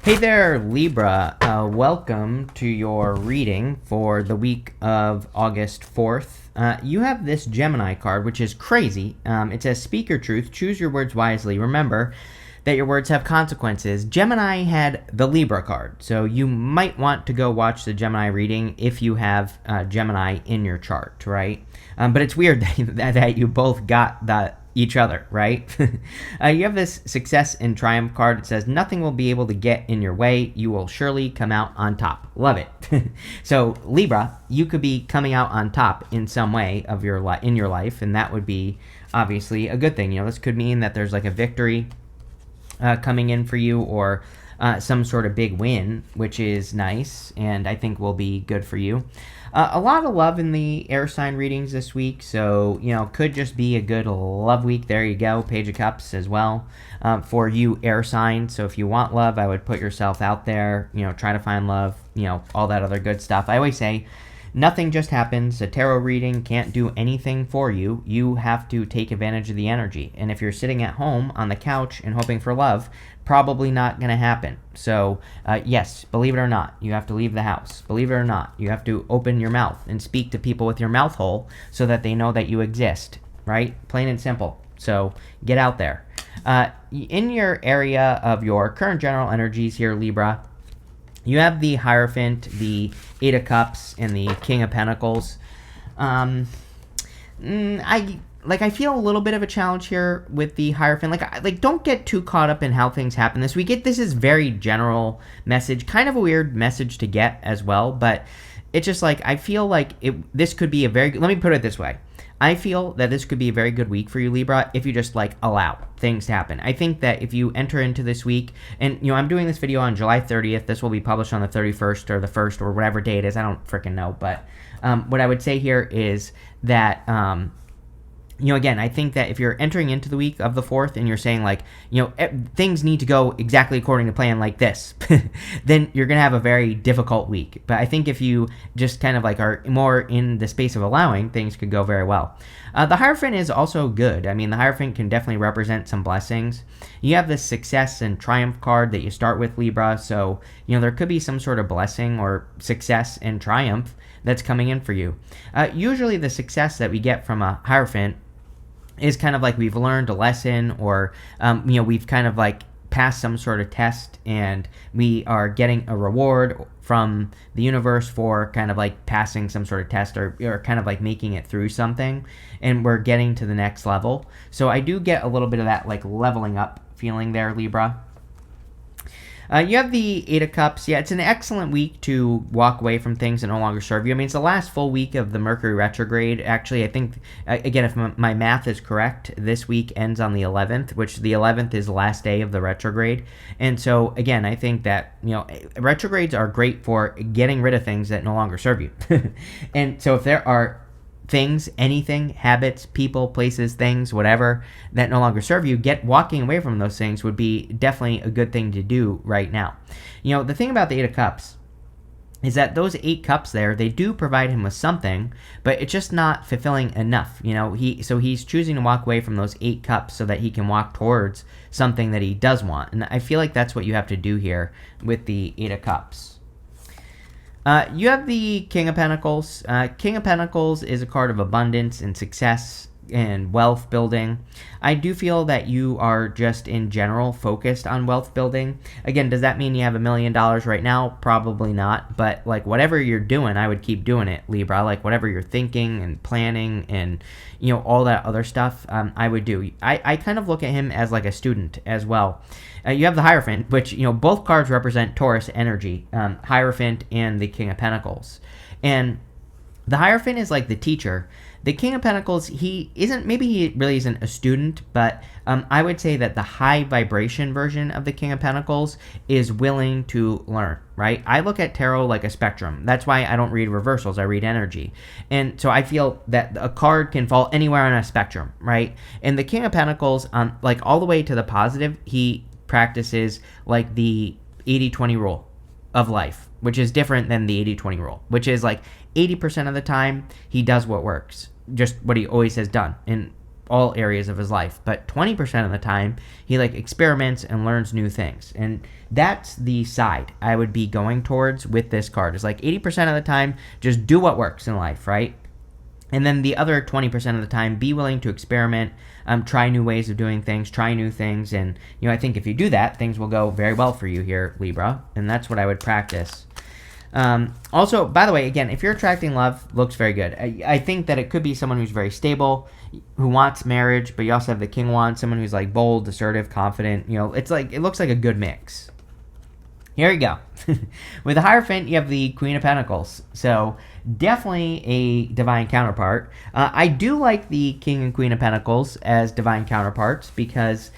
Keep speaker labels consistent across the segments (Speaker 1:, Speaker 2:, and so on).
Speaker 1: Hey there, Libra. Welcome to your reading for the week of August 4th. You have this Gemini card, which is crazy. It says, Speak your truth, choose your words wisely. Remember that your words have consequences. Gemini had the Libra card, so you might want to go watch the Gemini reading if you have Gemini in your chart, right? But it's weird that you both got each other, right? You have this success and triumph card. It says nothing will be able to get in your way. You will surely come out on top. Love it. So Libra, you could be coming out on top in some way of in your life, and that would be obviously a good thing. This could mean that there's like a victory coming in for you, or some sort of big win, which is nice and I think will be good for you. A lot of love in the air sign readings this week, so could just be a good love week. There you go. Page of Cups as well for you air signs. So if you want love, I would put yourself out there, try to find love, all that other good stuff. I always say nothing just happens. A tarot reading can't do anything for you. You have to take advantage of the energy. And if you're sitting at home on the couch and hoping for love, probably not going to happen. So, yes, believe it or not, you have to leave the house. Believe it or not, you have to open your mouth and speak to people with your mouth hole so that they know that you exist, right? Plain and simple. So, get out there. In your area of your current general energies here, Libra, you have the Hierophant, the Eight of Cups, and the King of Pentacles. I feel a little bit of a challenge here with the Hierophant. Don't get too caught up in how things happen this week. This is very general message, kind of a weird message to get as well, but it's just I feel like this could be a very good, let me put it this way. I feel that this could be a very good week for you, Libra, if you just allow things to happen. I think that if you enter into this week, and I'm doing this video on July 30th, this will be published on the 31st or the 1st or whatever day it is, I don't freaking know, but what I would say here is that again, I think that if you're entering into the week of the 4th and you're saying things need to go exactly according to plan like this, then you're going to have a very difficult week. But I think if you just kind of are more in the space of allowing, things could go very well. The Hierophant is also good. I mean, the Hierophant can definitely represent some blessings. You have this success and triumph card that you start with, Libra. So, there could be some sort of blessing or success and triumph that's coming in for you. Usually the success that we get from a Hierophant is kind of we've learned a lesson, or we've kind of passed some sort of test and we are getting a reward from the universe for kind of passing some sort of test, or kind of making it through something, and we're getting to the next level. So I do get a little bit of that leveling up feeling there, Libra. You have the Eight of Cups. Yeah, it's an excellent week to walk away from things that no longer serve you. I mean, it's the last full week of the Mercury retrograde. Actually, I think, again, if my math is correct, this week ends on the 11th, which the 11th is the last day of the retrograde. And so, again, I think that, retrogrades are great for getting rid of things that no longer serve you. And so if there are things, anything, habits, people, places, things, whatever, that no longer serve you, walking away from those things would be definitely a good thing to do right now. The thing about the Eight of Cups is that those 8 cups there, they do provide him with something, but it's just not fulfilling enough. He's choosing to walk away from those 8 cups so that he can walk towards something that he does want. And I feel like that's what you have to do here with the Eight of Cups. You have the King of Pentacles. King of Pentacles is a card of abundance and success and wealth building. I do feel that you are just in general focused on wealth building. Again, does that mean you have $1 million right now? Probably not. But whatever you're doing, I would keep doing it, Libra. Whatever you're thinking and planning and all that other stuff, I would do. I kind of look at him as a student as well. You have the Hierophant, which both cards represent Taurus energy, Hierophant and the King of Pentacles. And the Hierophant is the teacher. The King of Pentacles, he really isn't a student, but I would say that the high vibration version of the King of Pentacles is willing to learn, right? I look at tarot like a spectrum. That's why I don't read reversals. I read energy. And so I feel that a card can fall anywhere on a spectrum, right? And the King of Pentacles, all the way to the positive, he practices the 80-20 rule of life, which is different than the 80-20 rule, which is 80% of the time he does what works, just what he always has done. And all areas of his life, but 20% of the time he like experiments and learns new things. And that's the side I would be going towards with this card. Is like 80% of the time just do what works in life, right? And then the other 20% of the time, be willing to experiment, try new ways of doing things, try new things. And, I think if you do that, things will go very well for you here, Libra. And that's what I would practice. Also, by the way, again, if you're attracting love, looks very good. I think that it could be someone who's very stable, who wants marriage, but you also have the King Wand, someone who's like bold, assertive, confident. It's like, it looks like a good mix. Here you go. With the Hierophant, you have the Queen of Pentacles. So definitely a divine counterpart. I do like the King and Queen of Pentacles as divine counterparts because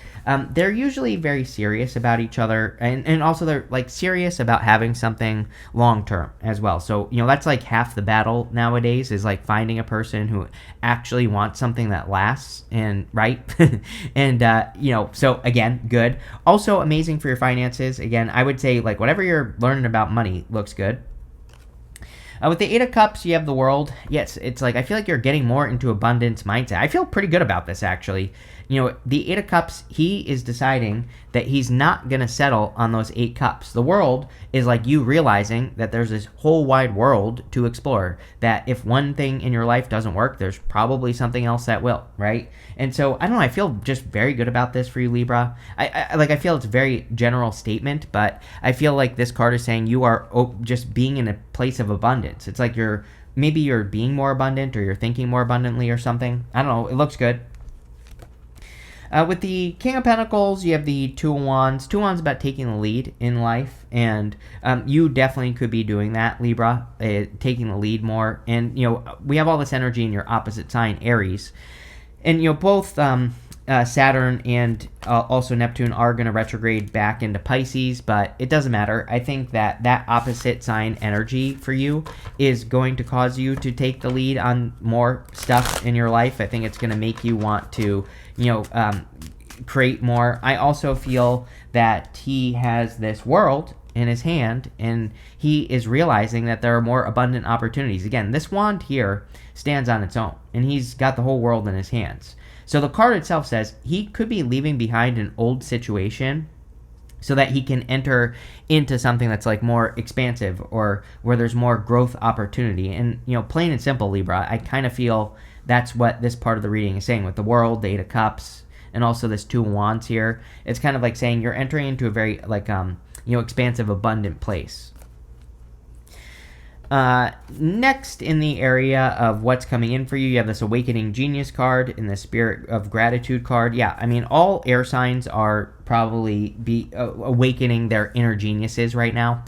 Speaker 1: they're usually very serious about each other, and also they're like serious about having something long term as well. So that's like half the battle nowadays, is like finding a person who actually wants something that lasts, and right. And so again, good. Also amazing for your finances. Again, I would say like whatever you're learning about money looks good. With the Eight of Cups, you have the World. Yes, it's like I feel like you're getting more into abundance mindset. I feel pretty good about this, actually. The Eight of Cups, he is deciding that he's not going to settle on those 8 cups. The World is like you realizing that there's this whole wide world to explore, that if one thing in your life doesn't work, there's probably something else that will, right? And so, I don't know, I feel just very good about this for you, Libra. I feel it's a very general statement, but I feel like this card is saying you are just being in a place of abundance. It's like maybe you're being more abundant, or you're thinking more abundantly or something. I don't know, it looks good. With the King of Pentacles, you have the Two of Wands. Two of Wands about taking the lead in life, and you definitely could be doing that, Libra, taking the lead more. And, we have all this energy in your opposite sign, Aries. And, both Saturn and also Neptune are going to retrograde back into Pisces, but it doesn't matter. I think that opposite sign energy for you is going to cause you to take the lead on more stuff in your life. I think it's going to make you want to create more. I also feel that he has this world in his hand, and he is realizing that there are more abundant opportunities. Again, this wand here stands on its own, and he's got the whole world in his hands. So the card itself says he could be leaving behind an old situation so that he can enter into something that's like more expansive, or where there's more growth opportunity. And, plain and simple, Libra, I kind of feel that's what this part of the reading is saying with the World, the Eight of Cups, and also this Two of Wands here. It's kind of like saying you're entering into a very like expansive, abundant place. Next, in the area of what's coming in for you, you have this Awakening Genius card and the Spirit of Gratitude card. Yeah, I mean, all air signs are probably be awakening their inner geniuses right now.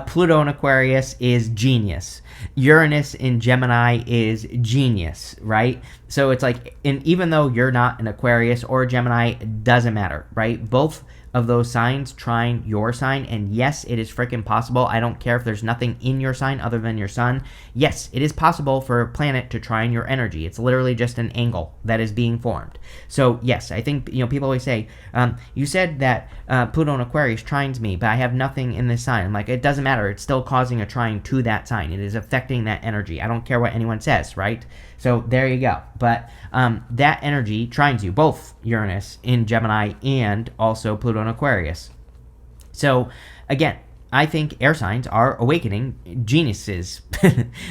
Speaker 1: Pluto in Aquarius is genius. Uranus in Gemini is genius, right? So it's like, and even though you're not an Aquarius or a Gemini, it doesn't matter, right? Both of those signs trine your sign, and yes, it is freaking possible. I don't care if there's nothing in your sign other than your sun. Yes, it is possible for a planet to trine your energy. It's literally just an angle that is being formed. So yes, I think people always say, you said that Pluto in Aquarius trines me, but I have nothing in this sign. I'm like, it doesn't matter. It's still causing a trine to that sign. It is affecting that energy. I don't care what anyone says, right? So there you go. But that energy trines you, both Uranus in Gemini and also Pluto in Aquarius. So again, I think air signs are awakening geniuses.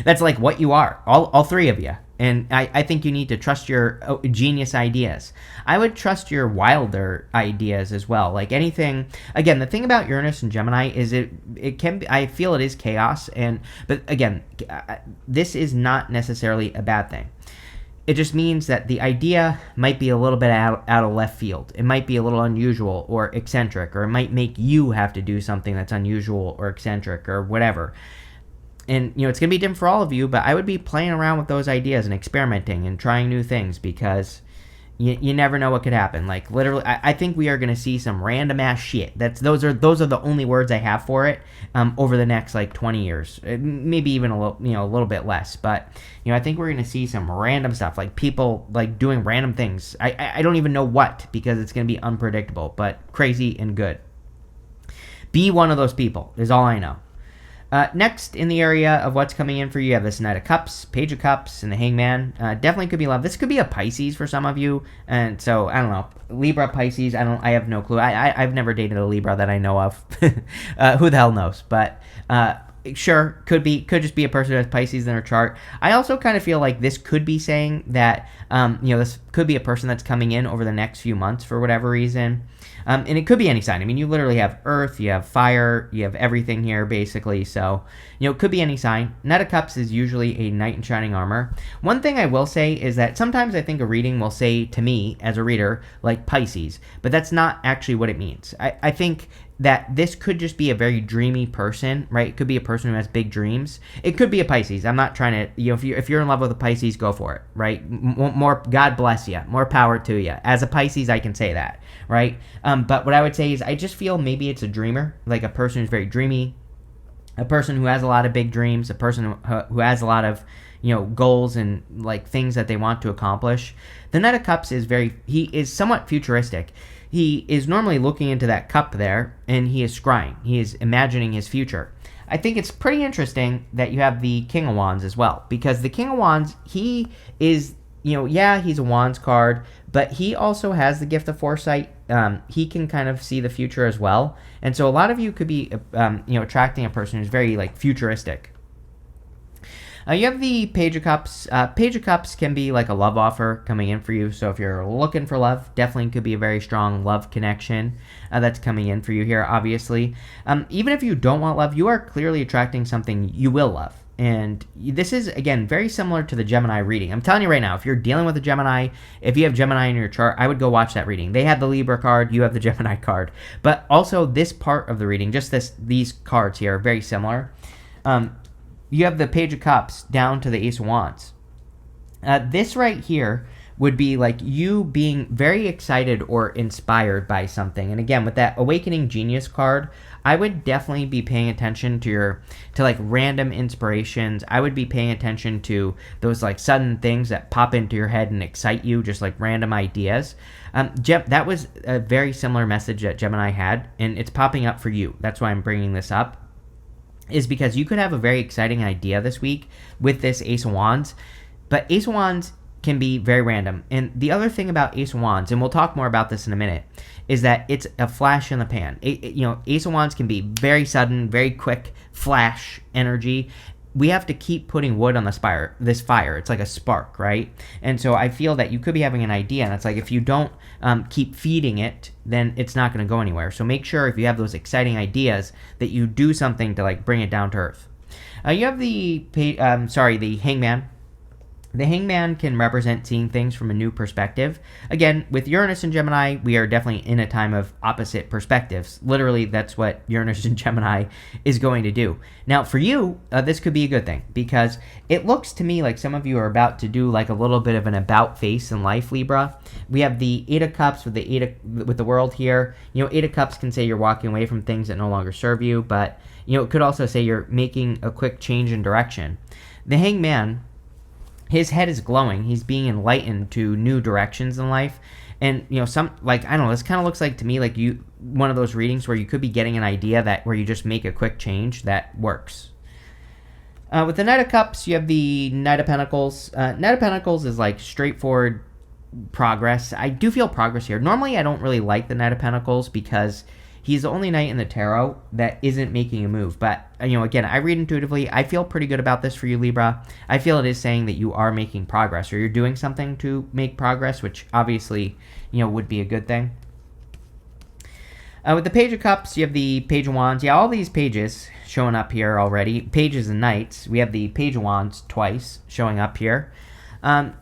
Speaker 1: That's like what you are, all 3 of you. And I think you need to trust your genius ideas. I would trust your wilder ideas as well. Like anything, again, the thing about Uranus and Gemini is it can be, I feel it is chaos. But again, this is not necessarily a bad thing. It just means that the idea might be a little bit out of left field. It might be a little unusual or eccentric, or it might make you have to do something that's unusual or eccentric or whatever. And, it's going to be different for all of you, but I would be playing around with those ideas and experimenting and trying new things, because you never know what could happen. Like, literally, I think we are going to see some random ass shit. Those are the only words I have for it over the next, 20 years. Maybe even a little bit less. But, I think we're going to see some random stuff, like people, doing random things. I don't even know what, because it's going to be unpredictable, but crazy and good. Be one of those people is all I know. Next, in the area of what's coming in for you, you have this Knight of Cups, Page of Cups, and the Hangman. Definitely could be love. This could be a Pisces for some of you, and so I don't know, Libra, Pisces. I have no clue. I've never dated a Libra that I know of. Who the hell knows? But sure, could just be a person who has Pisces in their chart. I also kind of feel like this could be saying that this could be a person that's coming in over the next few months for whatever reason. And it could be any sign. I mean, you literally have earth, you have fire, you have everything here, basically. So, it could be any sign. Knight of Cups is usually a knight in shining armor. One thing I will say is that sometimes I think a reading will say to me, as a reader, like Pisces, but that's not actually what it means. I think that this could just be a very dreamy person, right? It could be a person who has big dreams. It could be a Pisces. I'm not trying to, if you're in love with a Pisces, go for it, right? More, God bless you. More power to you. As a Pisces, I can say that, right? But what I would say is I just feel maybe it's a dreamer, like a person who's very dreamy, a person who has a lot of big dreams, a person who has a lot of, goals and like things that they want to accomplish. The Knight of Cups he is somewhat futuristic. He is normally looking into that cup there, and he is scrying. He is imagining his future. I think it's pretty interesting that you have the King of Wands as well, because the King of Wands, he is, he's a Wands card, but he also has the gift of foresight. He can kind of see the future as well. And so a lot of you could be, attracting a person who's very, futuristic. You have the Page of Cups. Page of Cups can be like a love offer coming in for you. So if you're looking for love, definitely could be a very strong love connection that's coming in for you here, obviously. Even if you don't want love, you are clearly attracting something you will love. And this is, again, very similar to the Gemini reading. I'm telling you right now, if you're dealing with a Gemini, if you have Gemini in your chart, I would go watch that reading. They have the Libra card, you have the Gemini card. But also this part of the reading, just these cards here are very similar. You have the Page of Cups down to the Ace of Wands. This right here would be like you being very excited or inspired by something. And again, with that Awakening Genius card, I would definitely be paying attention to random inspirations. I would be paying attention to those sudden things that pop into your head and excite you, just like random ideas. That was a very similar message that Gemini had, and it's popping up for you. That's why I'm bringing this up. Is because you could have a very exciting idea this week with this Ace of Wands, but Ace of Wands can be very random. And the other thing about Ace of Wands, and we'll talk more about this in a minute, is that it's a flash in the pan. Ace of Wands can be very sudden, very quick, flash energy. We have to keep putting wood on this fire. It's like a spark, right? And so I feel that you could be having an idea, and it's like if you don't keep feeding it, then it's not going to go anywhere. So make sure if you have those exciting ideas that you do something to bring it down to earth. You have the Hangman. The Hangman can represent seeing things from a new perspective. Again, with Uranus and Gemini, we are definitely in a time of opposite perspectives. Literally, that's what Uranus and Gemini is going to do. Now, for you, this could be a good thing, because it looks to me like some of you are about to do a little bit of an about face in life, Libra. We have the Eight of Cups with the World here. Eight of Cups can say you're walking away from things that no longer serve you, but it could also say you're making a quick change in direction. The Hangman, his head is glowing. He's being enlightened to new directions in life. And, this kind of looks like to me one of those readings where you could be getting an idea where you just make a quick change that works. With the Knight of Cups, you have the Knight of Pentacles. Knight of Pentacles is straightforward progress. I do feel progress here. Normally, I don't really like the Knight of Pentacles because he's the only knight in the tarot that isn't making a move. But, again, I read intuitively. I feel pretty good about this for you, Libra. I feel it is saying that you are making progress, or you're doing something to make progress, which obviously, would be a good thing. With the Page of Cups, you have the Page of Wands. Yeah, all these pages showing up here already. Pages and Knights. We have the Page of Wands twice showing up here.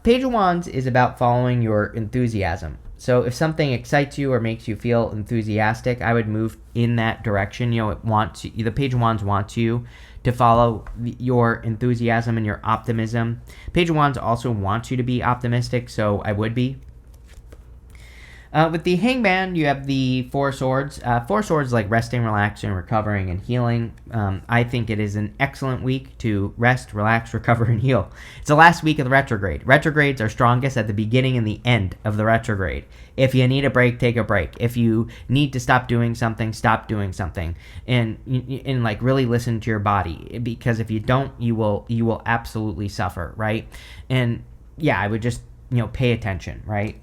Speaker 1: Page of Wands is about following your enthusiasm. So if something excites you or makes you feel enthusiastic, I would move in that direction. The Page of Wands wants you to follow your enthusiasm and your optimism. Page of Wands also wants you to be optimistic, so I would be. With the Hangman, you have the Four Swords. Four Swords like resting, relaxing, recovering, and healing. I think it is an excellent week to rest, relax, recover, and heal. It's the last week of the retrograde. Retrogrades are strongest at the beginning and the end of the retrograde. If you need a break, take a break. If you need to stop doing something, stop doing something, and like really listen to your body, because if you don't, you will absolutely suffer, right? And yeah, I would just pay attention, right?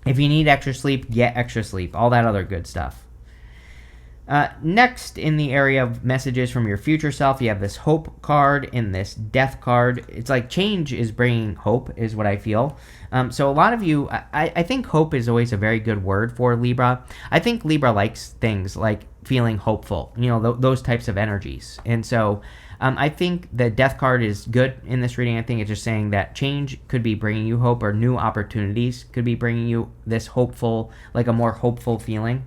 Speaker 1: If you need extra sleep, get extra sleep. All that other good stuff. Next, in the area of messages from your future self, you have this hope card and this death card. It's like change is bringing hope, is what I feel. So a lot of you, I think hope is always a very good word for Libra. I think Libra likes things like feeling hopeful, those types of energies. And so I think the death card is good in this reading. I think it's just saying that change could be bringing you hope, or new opportunities could be bringing you this hopeful, like a more hopeful feeling.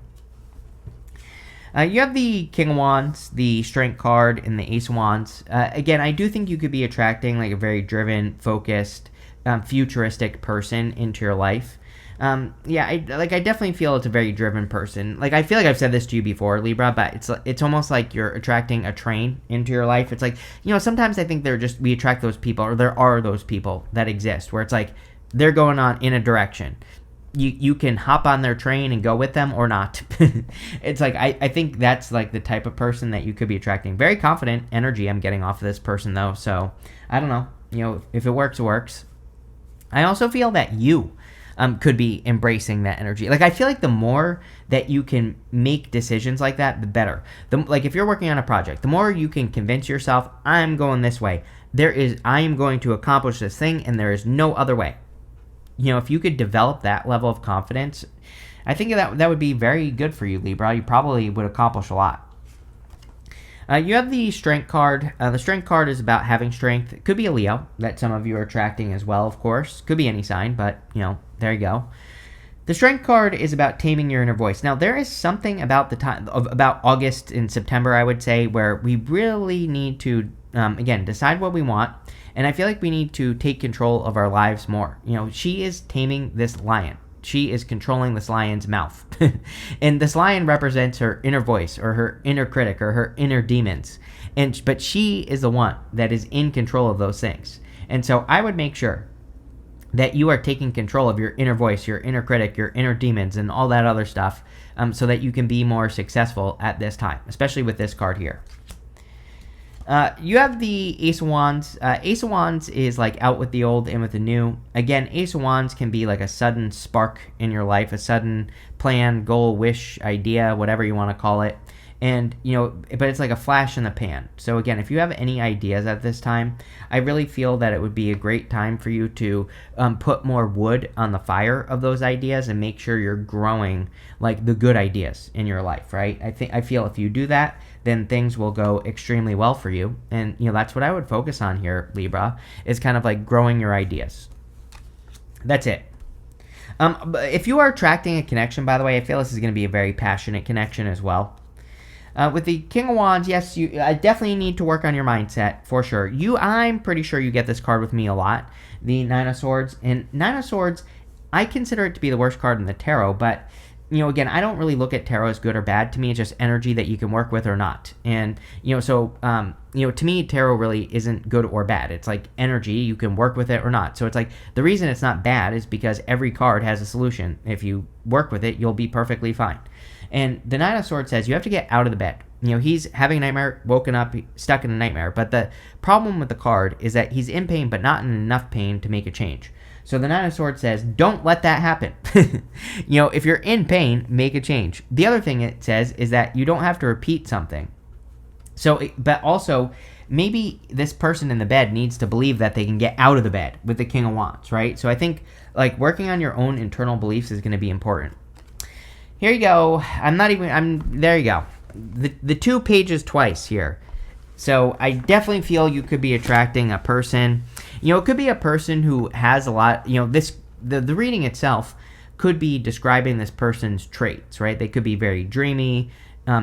Speaker 1: You have the King of Wands, the Strength card, and the Ace of Wands. Again, I do think you could be attracting like a very driven, focused, futuristic person into your life. I definitely feel it's a very driven person. Like, I feel like I've said this to you before, Libra, but it's almost like you're attracting a train into your life. It's like, sometimes I think we attract those people, or there are those people that exist where it's like they're going on in a direction. You can hop on their train and go with them or not. It's like, I think that's like the type of person that you could be attracting. Very confident energy I'm getting off of this person though. So I don't know, if it works, it works. I also feel that you could be embracing that energy. Like, I feel like the more that you can make decisions like that, the better. Like, if you're working on a project, the more you can convince yourself, I'm going this way. I am going to accomplish this thing, and there is no other way. If you could develop that level of confidence, I think that would be very good for you, Libra. You probably would accomplish a lot. You have the Strength card. The Strength card is about having strength. It could be a Leo that some of you are attracting as well, of course. Could be any sign, but, there you go. The Strength card is about taming your inner voice. Now, there is something about about August and September, I would say, where we really need to, again, decide what we want. And I feel like we need to take control of our lives more. She is taming this lion. She is controlling this lion's mouth. And this lion represents her inner voice, or her inner critic, or her inner demons. But she is the one that is in control of those things. And so I would make sure that you are taking control of your inner voice, your inner critic, your inner demons, and all that other stuff, so that you can be more successful at this time, especially with this card here. You have the Ace of Wands. Ace of Wands is like out with the old, in with the new. Again, Ace of Wands can be like a sudden spark in your life, a sudden plan, goal, wish, idea, whatever you want to call it. And, but it's like a flash in the pan. So again, if you have any ideas at this time, I really feel that it would be a great time for you to put more wood on the fire of those ideas and make sure you're growing like the good ideas in your life, right? I feel if you do that, then things will go extremely well for you. And, that's what I would focus on here, Libra, is kind of like growing your ideas. That's it. If you are attracting a connection, by the way, I feel this is going to be a very passionate connection as well. With the King of Wands, yes, you definitely need to work on your mindset, for sure. I'm pretty sure you get this card with me a lot, the Nine of Swords. And Nine of Swords, I consider it to be the worst card in the tarot, but, again, I don't really look at tarot as good or bad. To me, it's just energy that you can work with or not. And, to me, tarot really isn't good or bad. It's like energy, you can work with it or not. So it's like, the reason it's not bad is because every card has a solution. If you work with it, you'll be perfectly fine. And the Nine of Swords says you have to get out of the bed. He's having a nightmare, woken up, stuck in a nightmare. But the problem with the card is that he's in pain, but not in enough pain to make a change. So the Nine of Swords says, don't let that happen. If you're in pain, make a change. The other thing it says is that you don't have to repeat something. But also, maybe this person in the bed needs to believe that they can get out of the bed with the King of Wands, right? So I think like working on your own internal beliefs is going to be important. Here you go. There you go. The 2 pages twice here. So I definitely feel you could be attracting a person. It could be a person who has a lot, the reading itself could be describing this person's traits, right? They could be very dreamy,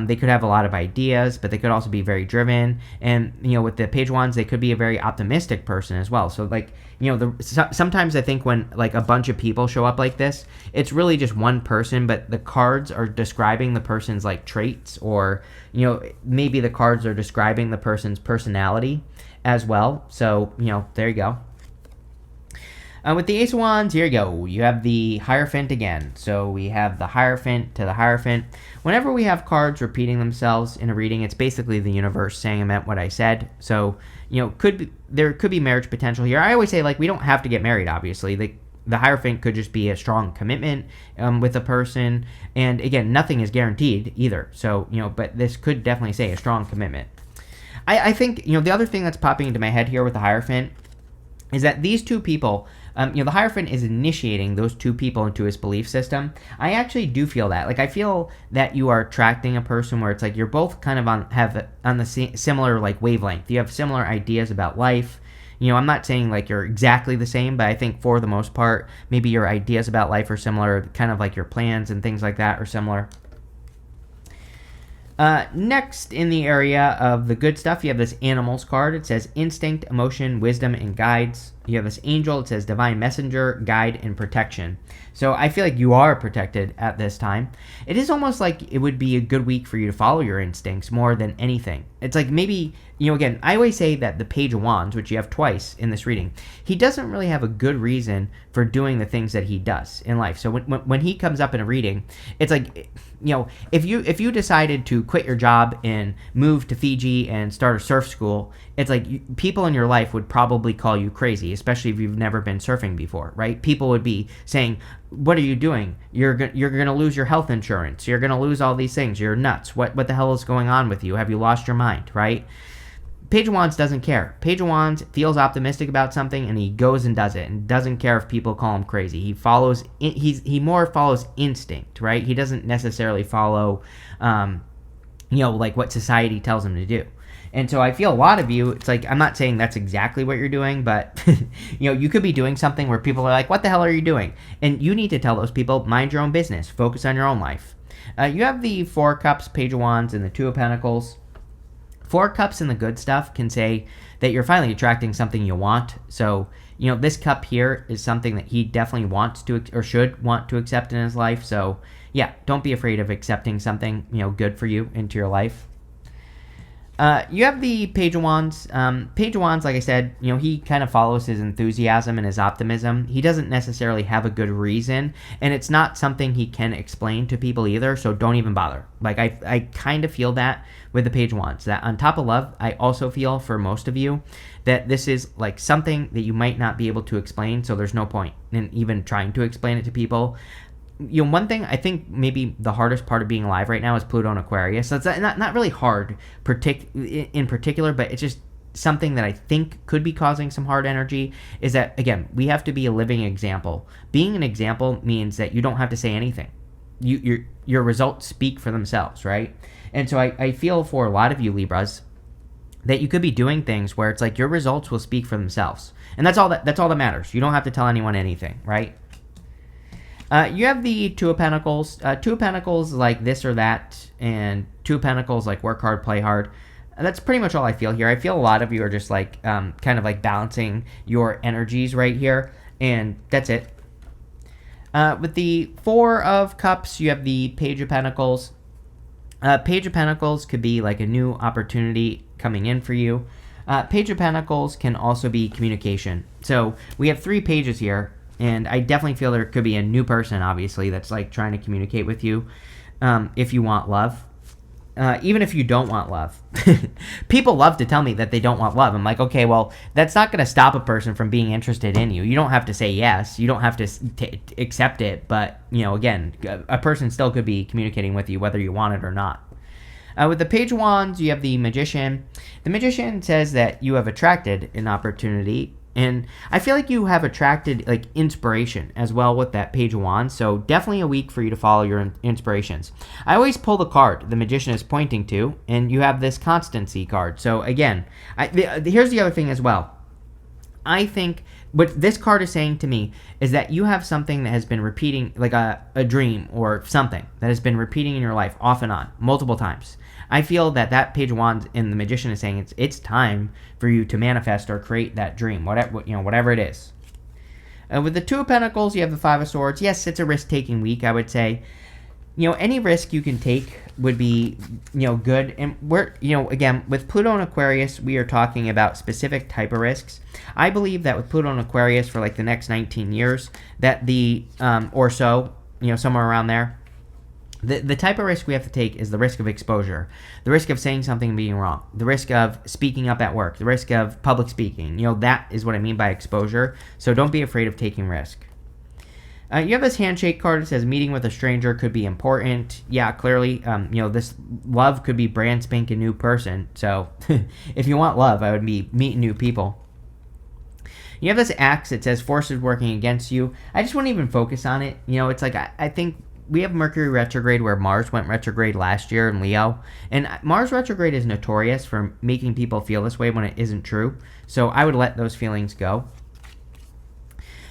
Speaker 1: They could have a lot of ideas, but they could also be very driven. And, with the Page of Wands, they could be a very optimistic person as well. So, like, sometimes I think when, like, a bunch of people show up like this, it's really just one person, but the cards are describing the person's, like, traits, or, maybe the cards are describing the person's personality as well. So, there you go. With the Ace of Wands, here you go. You have the Hierophant again. So we have the Hierophant to the Hierophant. Whenever we have cards repeating themselves in a reading, it's basically the universe saying I meant what I said. So, there could be marriage potential here. I always say, like, we don't have to get married, obviously. The Hierophant could just be a strong commitment with a person. And again, nothing is guaranteed either. So, but this could definitely say a strong commitment. I think, the other thing that's popping into my head here with the Hierophant is that these two people, the Hierophant is initiating those two people into his belief system. I actually do feel that. Like, I feel that you are attracting a person where it's like you're both kind of on the similar, like, wavelength. You have similar ideas about life. I'm not saying, like, you're exactly the same, but I think for the most part, maybe your ideas about life are similar, kind of like your plans and things like that are similar. Next, in the area of the good stuff, you have this Animals card. It says instinct, emotion, wisdom, and guides. You have this Angel. It says divine messenger, guide, and protection. So I feel like you are protected at this time. It is almost like it would be a good week for you to follow your instincts more than anything. It's like maybe, again, I always say that the Page of Wands, which you have twice in this reading, he doesn't really have a good reason for doing the things that he does in life. So when he comes up in a reading, it's like, if you decided to quit your job and move to Fiji and start a surf school, it's like people in your life would probably call you crazy, especially if you've never been surfing before, right? People would be saying, what are you doing? You're going to lose your health insurance. You're going to lose all these things. You're nuts. What the hell is going on with you? Have you lost your mind, right? Page of Wands doesn't care. Page of Wands feels optimistic about something and he goes and does it and doesn't care if people call him crazy. He more follows instinct, right? He doesn't necessarily follow, like what society tells him to do. And so I feel a lot of you, it's like, I'm not saying that's exactly what you're doing, but, you could be doing something where people are like, what the hell are you doing? And you need to tell those people, mind your own business, focus on your own life. You have the Four of Cups, Page of Wands, and the Two of Pentacles. Four Cups and the good stuff can say that you're finally attracting something you want. So, this cup here is something that he definitely wants to, or should want to accept in his life. So, yeah, don't be afraid of accepting something, good for you into your life. You have the Page of Wands. Page of Wands, like I said, he kind of follows his enthusiasm and his optimism. He doesn't necessarily have a good reason, and it's not something he can explain to people either, so don't even bother. Like, I kind of feel that with the Page of Wands, that on top of love, I also feel for most of you that this is like something that you might not be able to explain, so there's no point in even trying to explain it to people. One thing I think maybe the hardest part of being alive right now is Pluto and Aquarius. So it's not really hard in particular, but it's just something that I think could be causing some hard energy. Is that, again, we have to be a living example. Being an example means that you don't have to say anything. Your results speak for themselves, right? And so I feel for a lot of you Libras that you could be doing things where it's like your results will speak for themselves, and that's all that matters. You don't have to tell anyone anything, right? You have the Two of Pentacles. Two of Pentacles like this or that, and Two of Pentacles like work hard, play hard. That's pretty much all I feel here. I feel a lot of you are just like kind of like balancing your energies right here, and that's it. With the Four of Cups, you have the Page of Pentacles. Page of Pentacles could be like a new opportunity coming in for you. Page of Pentacles can also be communication. So we have 3 pages here. And I definitely feel there could be a new person, obviously, that's like trying to communicate with you if you want love. Even if you don't want love. People love to tell me that they don't want love. I'm like, okay, well, that's not going to stop a person from being interested in you. You don't have to say yes. You don't have to accept it. But, again, a person still could be communicating with you whether you want it or not. With the Page of Wands, you have the Magician. The Magician says that you have attracted an opportunity. And I feel like you have attracted like inspiration as well with that Page of Wands. So definitely a week for you to follow your inspirations. I always pull the card the Magician is pointing to, and you have this Constancy card. So again, here's the other thing as well. I think what this card is saying to me is that you have something that has been repeating, like a dream or something that has been repeating in your life off and on multiple times. I feel that Page of Wands in the Magician is saying it's time for you to manifest or create that dream, whatever it is. With the Two of Pentacles, you have the Five of Swords. Yes, it's a risk-taking week, I would say. Any risk you can take would be, good. And we're, again, with Pluto and Aquarius, we are talking about specific type of risks. I believe that with Pluto and Aquarius for like the next 19 years, that or so, somewhere around there, the type of risk we have to take is the risk of exposure, the risk of saying something and being wrong, the risk of speaking up at work, the risk of public speaking. That is what I mean by exposure. So don't be afraid of taking risk. You have this handshake card. It says meeting with a stranger could be important. Yeah, clearly, this love could be brand spanking new person. So if you want love, I would be meeting new people. You have this axe. It says forces working against you. I just wouldn't even focus on it. It's like I think we have Mercury retrograde where Mars went retrograde last year in Leo. And Mars retrograde is notorious for making people feel this way when it isn't true. So I would let those feelings go.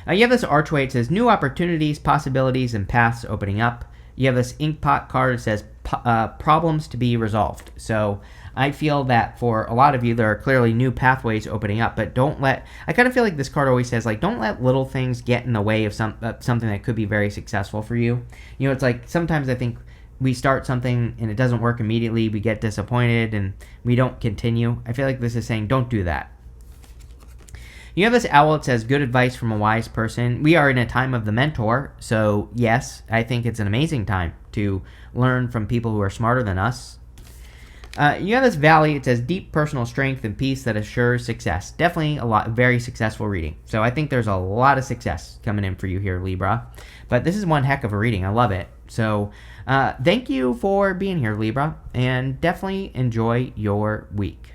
Speaker 1: You have this archway. It says new opportunities, possibilities, and paths opening up. You have this inkpot card. It says problems to be resolved. So I feel that for a lot of you, there are clearly new pathways opening up. But I kind of feel like this card always says, like, don't let little things get in the way of something that could be very successful for you. It's like sometimes I think we start something and it doesn't work immediately. We get disappointed and we don't continue. I feel like this is saying don't do that. You have this owl. It says good advice from a wise person. We are in a time of the mentor. So yes, I think it's an amazing time to learn from people who are smarter than us. You have this valley. It says deep personal strength and peace that assures success. Definitely very successful reading. So I think there's a lot of success coming in for you here, Libra. But this is one heck of a reading. I love it. So thank you for being here, Libra. And definitely enjoy your week.